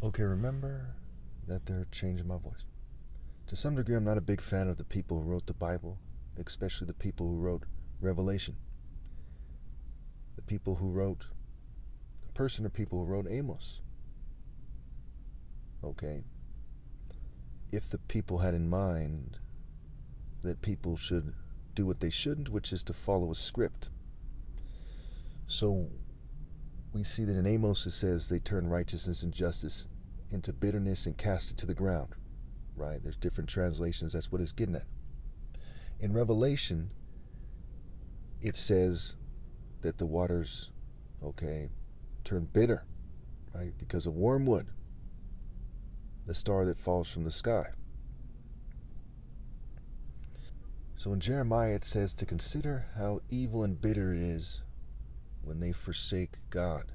Okay, remember that they're changing my voice. To some degree, I'm not a big fan of the people who wrote the Bible, especially the people who wrote Revelation. The people who wrote, the person or people who wrote Amos. Okay? If the people had in mind that people should do what they shouldn't, which is to follow a script. So we see that in Amos it says they turn righteousness and justice into bitterness and cast it to the ground. Right? There's different translations. That's what it's getting at. In Revelation, it says that the waters, turn bitter, right? Because of wormwood, the star that falls from the sky. So in Jeremiah, it says to consider how evil and bitter it is when they forsake God.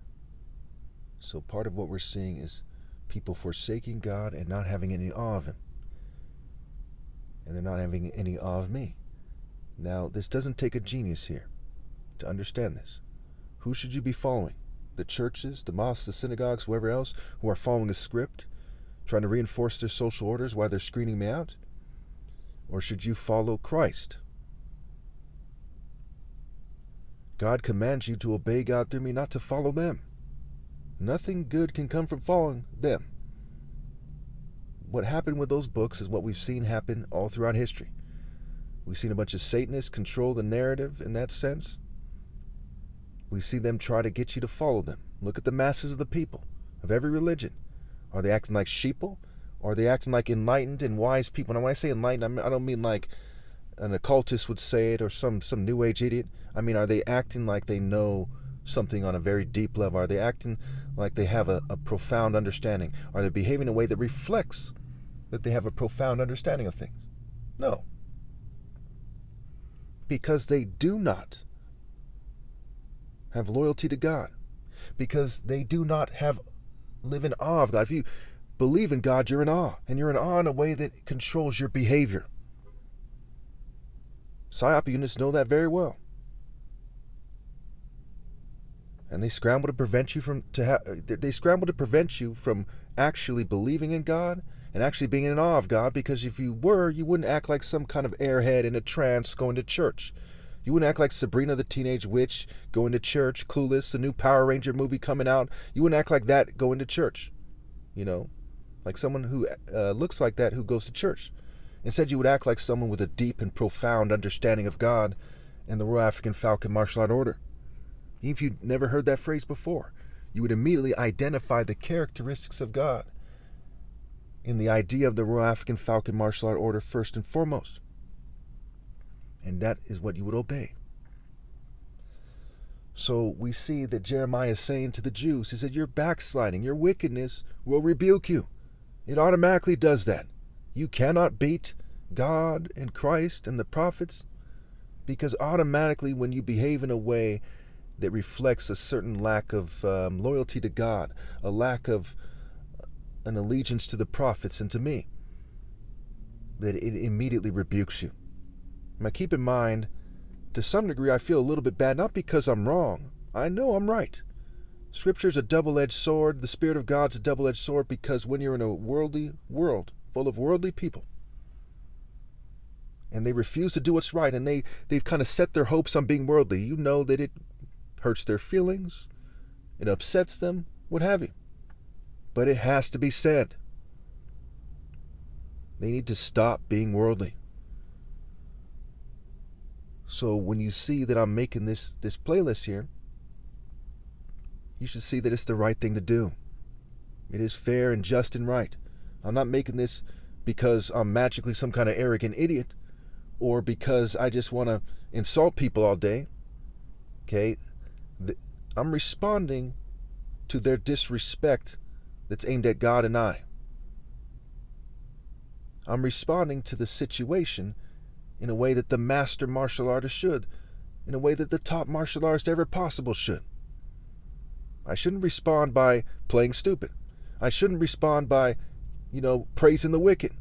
So part of what we're seeing is people forsaking God and not having any awe of Him. And they're not having any awe of me. Now, this doesn't take a genius here to understand this. Who should you be following? The churches, the mosques, the synagogues, whoever else who are following a script, trying to reinforce their social orders while they're screening me out? Or should you follow Christ? God commands you to obey God through me, not to follow them. Nothing good can come from following them. What happened with those books is what we've seen happen all throughout history. We've seen a bunch of Satanists control the narrative in that sense. We see them try to get you to follow them. Look at the masses of the people of every religion. Are they acting like sheeple? Or are they acting like enlightened and wise people? Now, when I say enlightened, I don't mean like an occultist would say it or some new age idiot. I mean, are they acting like they know something on a very deep level? Are they acting like they have a profound understanding? Are they behaving in a way that reflects that they have a profound understanding of things? No. Because they do not have loyalty to God. Because they do not live in awe of God. If you believe in God, you're in awe. And you're in awe in a way that controls your behavior. PSYOP units know that very well. And they scramble to prevent you from actually believing in God and actually being in awe of God, because if you were, you wouldn't act like some kind of airhead in a trance going to church. You wouldn't act like Sabrina the Teenage Witch going to church, Clueless, the new Power Ranger movie coming out. You wouldn't act like that going to church. Like someone who looks like that who goes to church. Instead, you would act like someone with a deep and profound understanding of God and the Royal African Falcon Martial Art Order. Even if you'd never heard that phrase before, you would immediately identify the characteristics of God in the idea of the Royal African Falcon Martial Art Order first and foremost. And that is what you would obey. So we see that Jeremiah is saying to the Jews, he said, your backsliding, your wickedness will rebuke you. It automatically does that. You cannot beat God and Christ and the prophets, because automatically when you behave in a way that reflects a certain lack of loyalty to God, a lack of an allegiance to the prophets and to me, that it immediately rebukes you. Now keep in mind, to some degree I feel a little bit bad, not because I'm wrong. I know I'm right. Scripture's a double-edged sword. The Spirit of God's a double-edged sword, because when you're in a worldly world full of worldly people, and they refuse to do what's right, and they've kind of set their hopes on being worldly, you know that it hurts their feelings, it upsets them, what have you. But it has to be said. They need to stop being worldly. So when you see that I'm making this playlist here, you should see that it's the right thing to do. It is fair and just and right. I'm not making this because I'm magically some kind of arrogant idiot, or because I just want to insult people all day. Okay? I'm responding to their disrespect that's aimed at God and I. I'm responding to the situation in a way that the master martial artist should, in a way that the top martial artist ever possible should. I shouldn't respond by playing stupid. I shouldn't respond by, praising the wicked.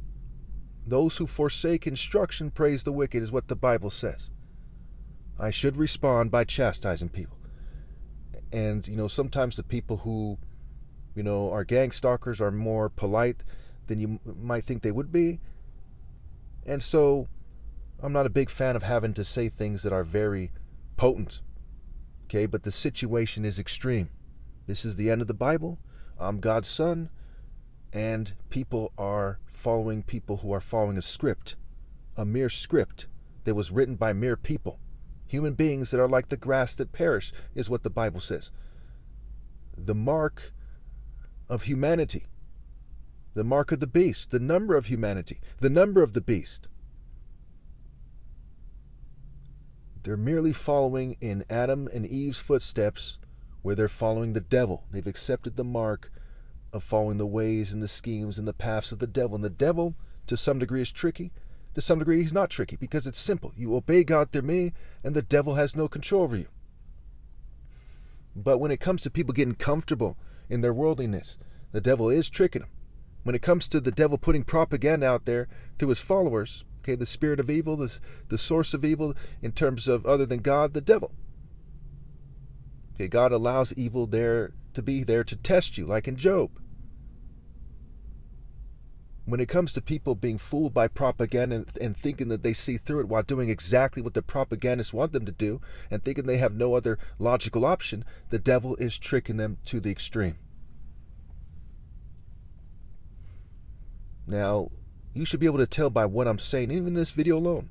Those who forsake instruction praise the wicked, is what the Bible says. I should respond by chastising people. And, sometimes the people who Our gang stalkers are more polite than you might think they would be. And so I'm not a big fan of having to say things that are very potent. Okay, but the situation is extreme. This is the end of the Bible. I'm God's son, and people are following people who are following a script, a mere script that was written by mere people. Human beings that are like the grass that perish, is what the Bible says. The mark of humanity, the mark of the beast, the number of humanity, the number of the beast. They're merely following in Adam and Eve's footsteps, where they're following the devil. They've accepted the mark of following the ways and the schemes and the paths of the devil. And the devil, to some degree, is tricky. To some degree, he's not tricky, because it's simple. You obey God through me, and the devil has no control over you. But when it comes to people getting comfortable in their worldliness, the devil is tricking them. When it comes to the devil putting propaganda out there to his followers, okay, the spirit of evil, the source of evil in terms of other than God, the devil. Okay, God allows evil there to be there to test you, like in Job. When it comes to people being fooled by propaganda and thinking that they see through it while doing exactly what the propagandists want them to do and thinking they have no other logical option, the devil is tricking them to the extreme. Now, you should be able to tell by what I'm saying, even in this video alone,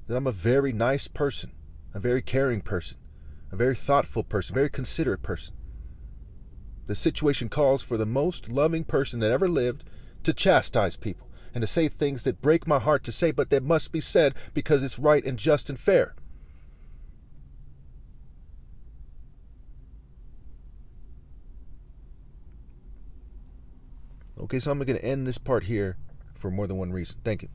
that I'm a very nice person, a very caring person, a very thoughtful person, a very considerate person. The situation calls for the most loving person that ever lived to chastise people and to say things that break my heart to say, but that must be said because it's right and just and fair. Okay, so I'm going to end this part here for more than one reason. Thank you.